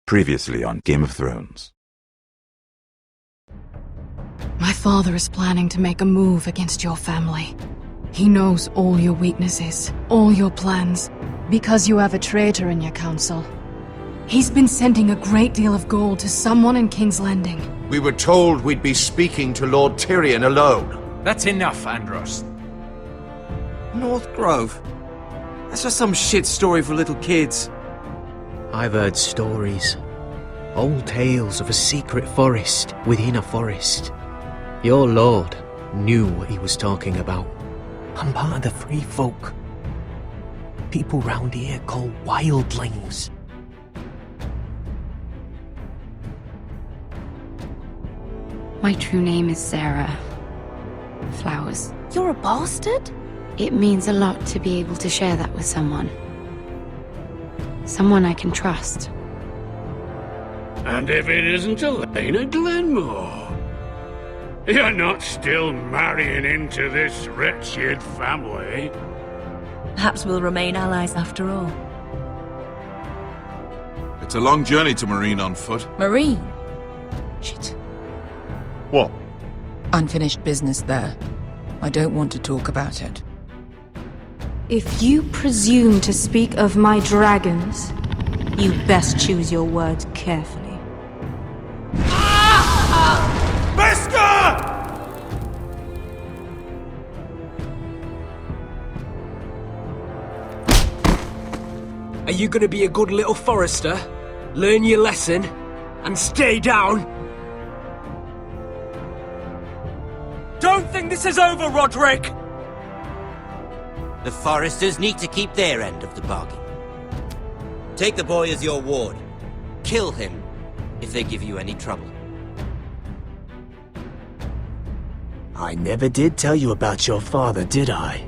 Previously on Game of Thrones. My father is planning to make a move against your family. He knows all your weaknesses, all your plans, because you have a traitor in your council. He's been sending a great deal of gold to someone in King's Landing. We were told we'd be speaking to Lord Tyrion alone. That's enough, Andros. North Grove? That's just some shit story for little kids. I've heard stories. Old tales of a secret forest within a forest. Your lord knew what he was talking about. I'm part of the free folk. People round here call wildlings. My true name is Sarah Flowers. You're a bastard? It means a lot to be able to share that with someone. Someone I can trust. And if it isn't Elena Glenmore? You're not still marrying into this wretched family? Perhaps we'll remain allies after all. It's a long journey to Marine on foot. Marine? Shit. What? Unfinished business there. I don't want to talk about it. If you presume to speak of my dragons, you best choose your words carefully. Are you gonna be a good little forester? Learn your lesson? And stay down? Don't think this is over, Roderick! The foresters need to keep their end of the bargain. Take the boy as your ward. Kill him if they give you any trouble. I never did tell you about your father, did I?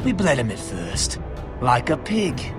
We bled him at first, like a pig.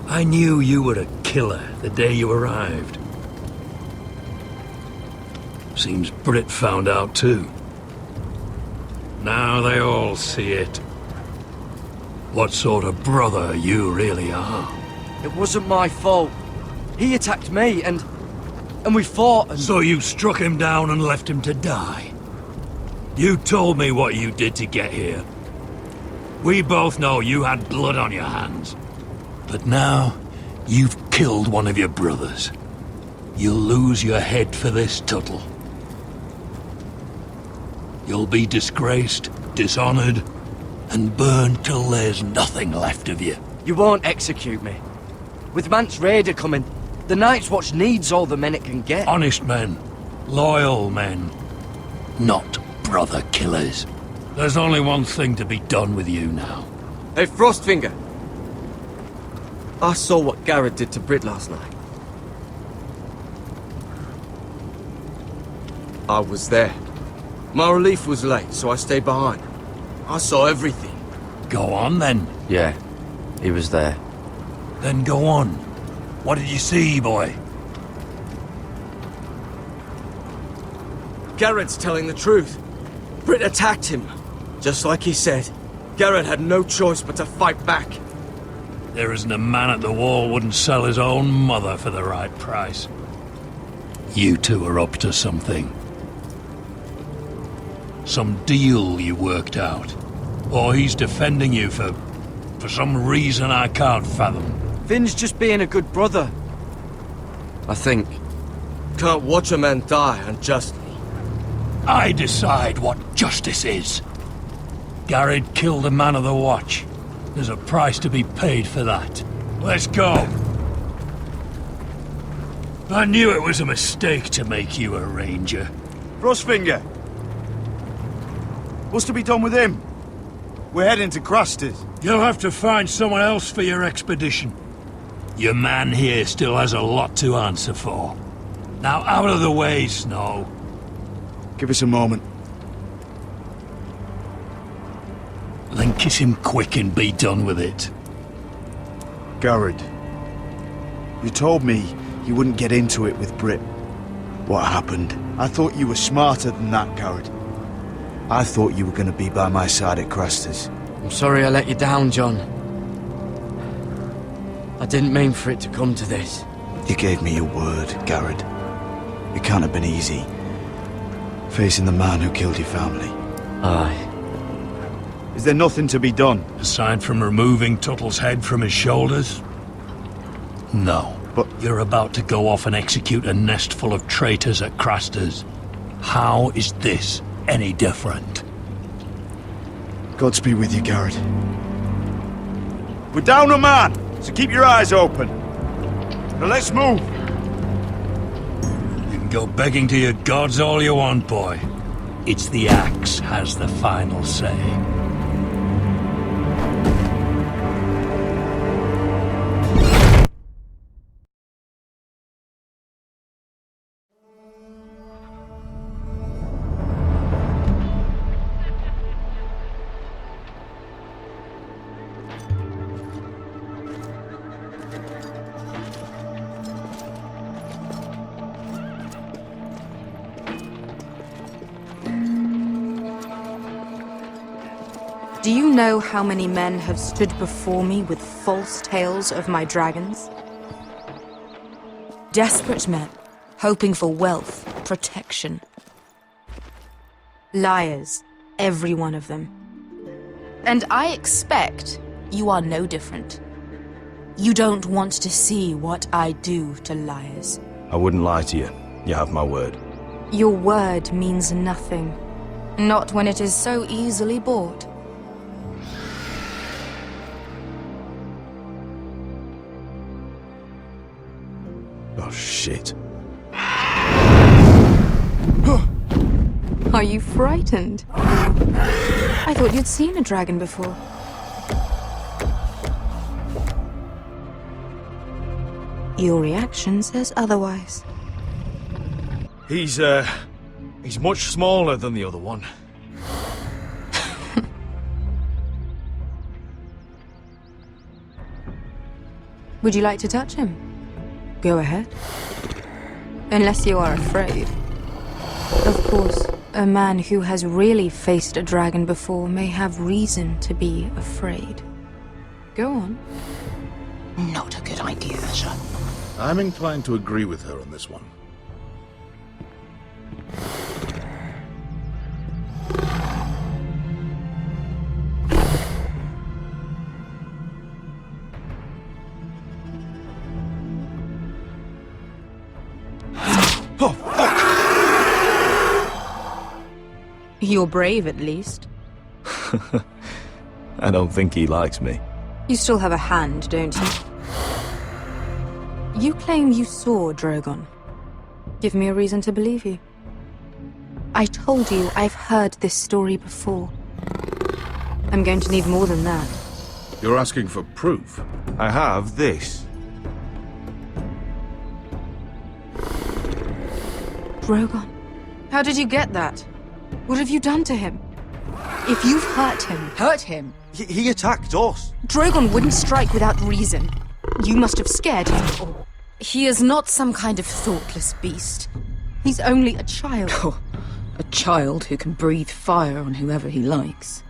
I knew you were a killer the day you arrived. Seems Brit found out too. Now they all see it. What sort of brother you really are. It wasn't my fault. He attacked me, and we fought and... So you struck him down and left him to die? You told me what you did to get here. We both know you had blood on your hands. But now, you've killed one of your brothers. You'll lose your head for this, Tuttle. You'll be disgraced, dishonored, and burned till there's nothing left of you. You won't execute me. With Mance Raider coming, the Night's Watch needs all the men it can get. Honest men. Loyal men. Not brother killers. There's only one thing to be done with you now. Hey, Frostfinger. I saw what Garrett did to Brit last night. I was there. My relief was late, so I stayed behind. I saw everything. Go on, then. Yeah, he was there. Then go on. What did you see, boy? Garrett's telling the truth. Brit attacked him, just like he said. Garrett had no choice but to fight back. There isn't a man at the wall wouldn't sell his own mother for the right price. You two are up to something. Some deal you worked out. Or he's defending you for some reason I can't fathom. Finn's just being a good brother. I think. Can't watch a man die unjustly. I decide what justice is. Garrett killed a man of the watch. There's a price to be paid for that. Let's go. I knew it was a mistake to make you a ranger. Frostfinger! What's to be done with him? We're heading to Craster's. You'll have to find someone else for your expedition. Your man here still has a lot to answer for. Now out of the way, Snow. Give us a moment. Then kiss him quick and be done with it. Garrett, you told me you wouldn't get into it with Brit. What happened? I thought you were smarter than that, Garrett. I thought you were going to be by my side at Craster's. I'm sorry I let you down, John. I didn't mean for it to come to this. You gave me your word, Garrett. It can't have been easy, facing the man who killed your family. Aye. Is there nothing to be done? Aside from removing Tuttle's head from his shoulders? No. But you're about to go off and execute a nest full of traitors at Craster's. How is this any different? Godspeed with you, Garrett. We're down a man, so keep your eyes open. Now let's move. You can go begging to your gods all you want, boy. It's the axe has the final say. Do you know how many men have stood before me with false tales of my dragons? Desperate men, hoping for wealth, protection. Liars, every one of them. And I expect you are no different. You don't want to see what I do to liars. I wouldn't lie to you. You have my word. Your word means nothing. Not when it is so easily bought. Oh, shit. Are you frightened? I thought you'd seen a dragon before. Your reaction says otherwise. He's much smaller than the other one. Would you like to touch him? Go ahead. Unless you are afraid. Of course, a man who has really faced a dragon before may have reason to be afraid. Go on. Not a good idea, sir. I'm inclined to agree with her on this one. You're brave, at least. I don't think he likes me. You still have a hand, don't you? You claim you saw Drogon. Give me a reason to believe you. I told you I've heard this story before. I'm going to need more than that. You're asking for proof? I have this. Drogon, how did you get that? What have you done to him? If you've hurt him... Hurt him? He attacked us. Drogon wouldn't strike without reason. You must have scared him, or... He is not some kind of thoughtless beast. He's only a child. Oh, a child who can breathe fire on whoever he likes.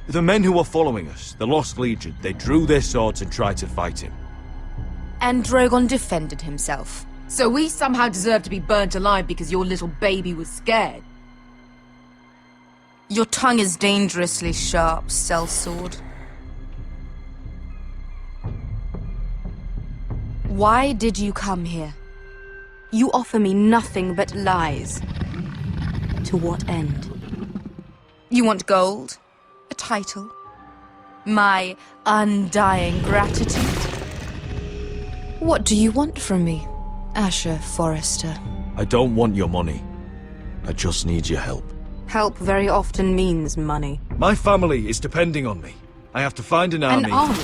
The men who were following us, the Lost Legion, they drew their swords and tried to fight him. And Drogon defended himself. So we somehow deserve to be burnt alive because your little baby was scared? Your tongue is dangerously sharp, sellsword. Why did you come here? You offer me nothing but lies. To what end? You want gold? A title? My undying gratitude? What do you want from me, Asher Forrester? I don't want your money. I just need your help. Help very often means money. My family is depending on me. I have to find an army. An army?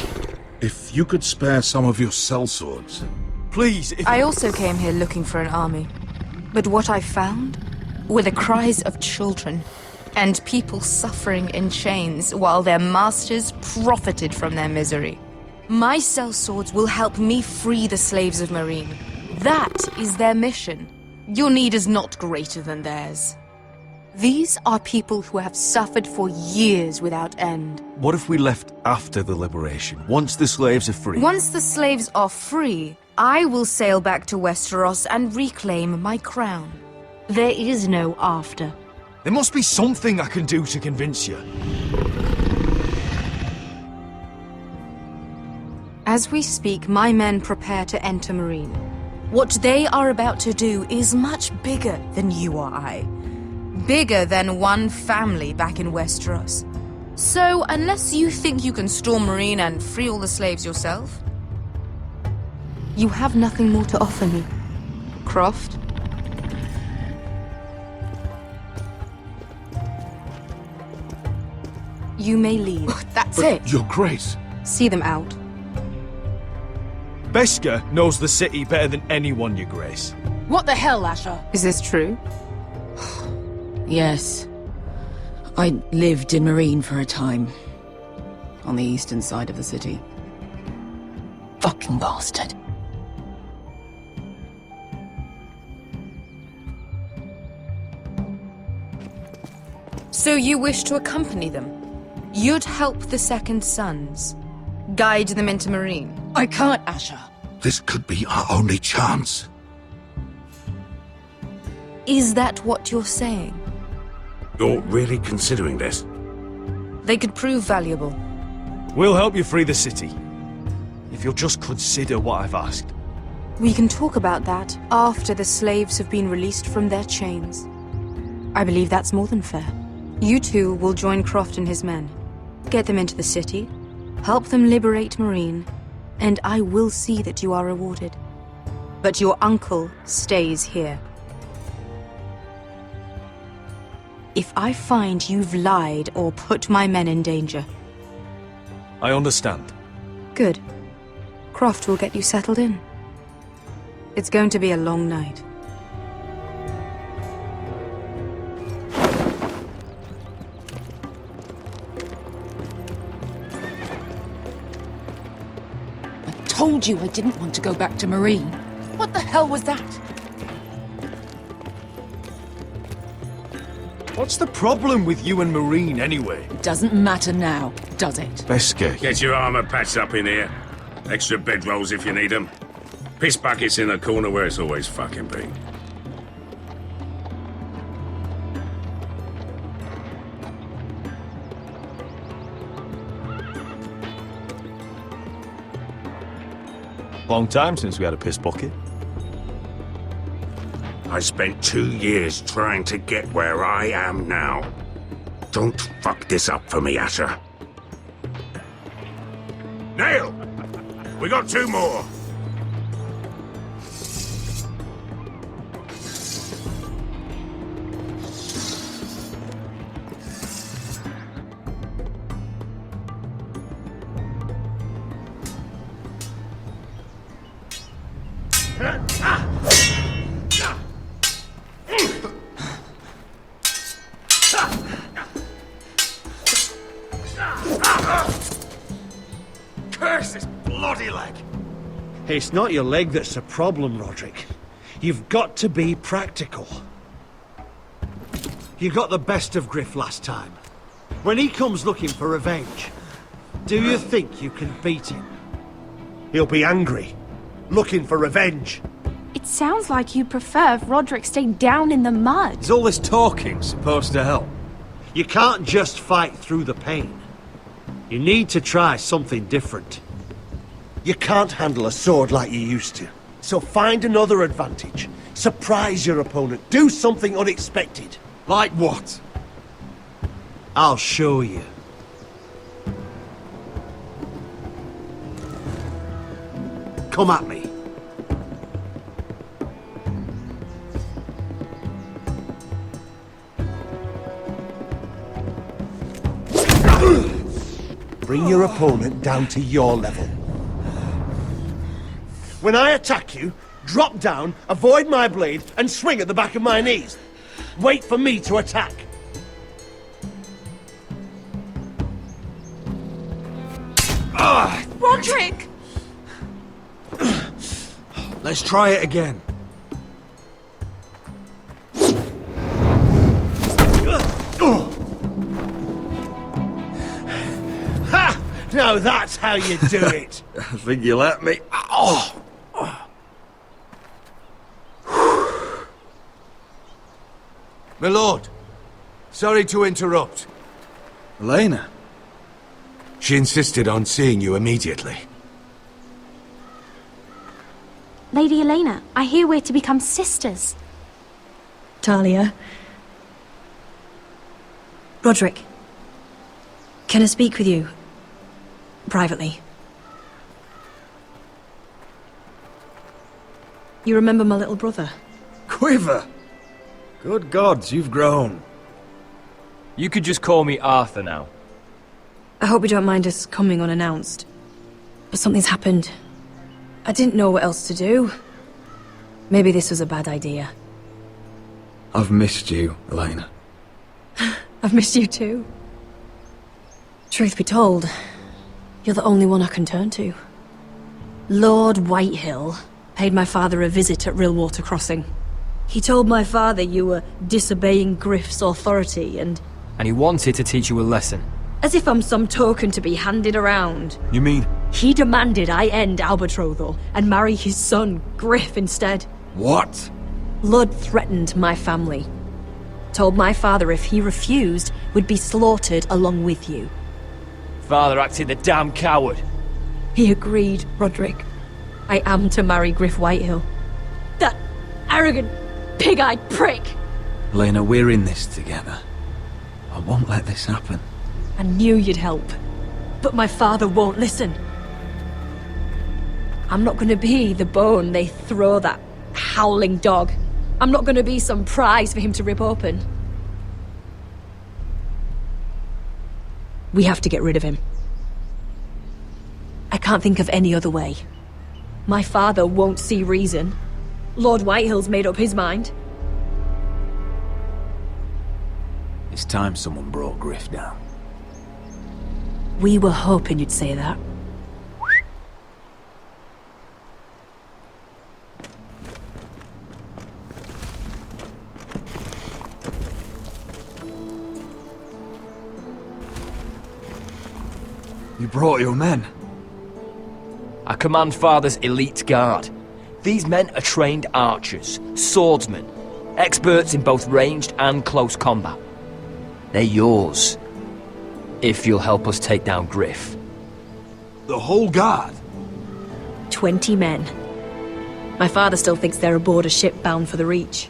If you could spare some of your sellswords. Please, I also came here looking for an army. But what I found were the cries of children and people suffering in chains while their masters profited from their misery. My sellswords will help me free the slaves of Marine. That is their mission. Your need is not greater than theirs. These are people who have suffered for years without end. What if we left after the liberation, once the slaves are free? Once the slaves are free, I will sail back to Westeros and reclaim my crown. There is no after. There must be something I can do to convince you. As we speak, my men prepare to enter Marine. What they are about to do is much bigger than you or I. Bigger than one family back in Westeros. So, unless you think you can storm Marine and free all the slaves yourself, you have nothing more to offer me, Croft. You may leave. That's it. Your Grace. See them out. Beskar knows the city better than anyone, Your Grace. What the hell, Asher? Is this true? Yes. I lived in Marine for a time. On the eastern side of the city. Fucking bastard. So you wish to accompany them? You'd help the Second Sons? Guide them into Marine? I can't, Asher. This could be our only chance. Is that what you're saying? You're really considering this? They could prove valuable. We'll help you free the city. If you'll just consider what I've asked. We can talk about that after the slaves have been released from their chains. I believe that's more than fair. You two will join Croft and his men. Get them into the city, help them liberate Marine, and I will see that you are rewarded. But your uncle stays here. If I find you've lied or put my men in danger... I understand. Good. Croft will get you settled in. It's going to be a long night. I told you I didn't want to go back to Marine. What the hell was that? What's the problem with you and Marine, anyway? It doesn't matter now, does it? Beskar. Get your armor patched up in here. Extra bedrolls if you need them. Piss buckets in the corner where it's always fucking been. Long time since we had a piss bucket. I spent 2 years trying to get where I am now. Don't fuck this up for me, Asher. Nail! We got 2 more! Curse this bloody leg! It's not your leg that's the problem, Roderick. You've got to be practical. You got the best of Griff last time. When he comes looking for revenge, do you think you can beat him? He'll be angry, looking for revenge. It sounds like you prefer if Roderick stayed down in the mud. Is all this talking supposed to help? You can't just fight through the pain. You need to try something different. You can't handle a sword like you used to. So find another advantage. Surprise your opponent. Do something unexpected. Like what? I'll show you. Come at me. Bring your opponent down to your level. When I attack you, drop down, avoid my blade, and swing at the back of my knees. Wait for me to attack. Roderick! Let's try it again. Ha! Now that's how you do it. I think you let me. Oh! My lord, sorry to interrupt. Elena? She insisted on seeing you immediately. Lady Elena, I hear we're to become sisters. Talia. Roderick. Can I speak with you? Privately. You remember my little brother? Quiver! Good gods, you've grown. You could just call me Arthur now. I hope you don't mind us coming unannounced. But something's happened. I didn't know what else to do. Maybe this was a bad idea. I've missed you, Elena. I've missed you too. Truth be told, you're the only one I can turn to. Lord Whitehill paid my father a visit at Rillwater Crossing. He told my father you were disobeying Griff's authority and he wanted to teach you a lesson. as if I'm some token to be handed around. You mean? He demanded I end our betrothal and marry his son, Griff, instead. What? Lud threatened my family. Told my father if he refused, would be slaughtered along with you. Father acted the damn coward. He agreed, Roderick. I am to marry Griff Whitehill. That arrogant, pig-eyed prick! Elena, we're in this together. I won't let this happen. I knew you'd help. But my father won't listen. I'm not gonna be the bone they throw that howling dog. I'm not gonna be some prize for him to rip open. We have to get rid of him. I can't think of any other way. My father won't see reason. Lord Whitehill's made up his mind. It's time someone brought Griff down. We were hoping you'd say that. You brought your men. I command Father's elite guard. These men are trained archers, swordsmen, experts in both ranged and close combat. They're yours, if you'll help us take down Griff. The whole guard? 20 men. My father still thinks they're aboard a ship bound for the Reach.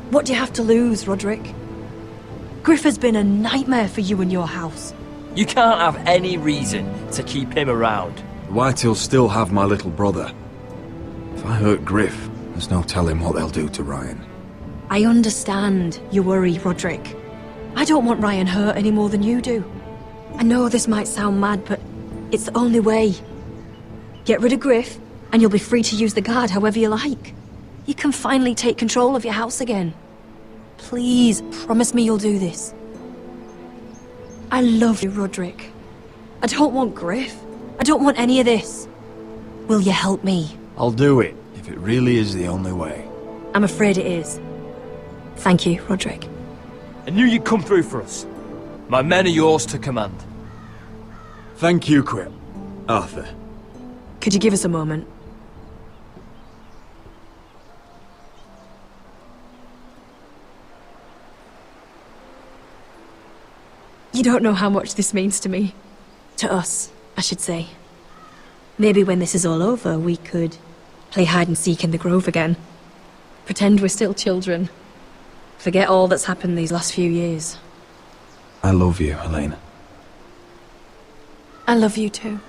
What do you have to lose, Roderick? Griff has been a nightmare for you and your house. You can't have any reason to keep him around. Whitehills still have my little brother. If I hurt Griff, there's no telling what they'll do to Ryan. I understand your worry, Roderick. I don't want Ryan hurt any more than you do. I know this might sound mad, but it's the only way. Get rid of Griff, and you'll be free to use the guard however you like. You can finally take control of your house again. Please, promise me you'll do this. I love you, Roderick. I don't want Griff. I don't want any of this. Will you help me? I'll do it, if it really is the only way. I'm afraid it is. Thank you, Roderick. I knew you'd come through for us. My men are yours to command. Thank you, Quip. Arthur. Could you give us a moment? You don't know how much this means to me. To us, I should say. Maybe when this is all over, we could play hide and seek in the grove again. Pretend we're still children. Forget all that's happened these last few years. I love you, Elena. I love you too.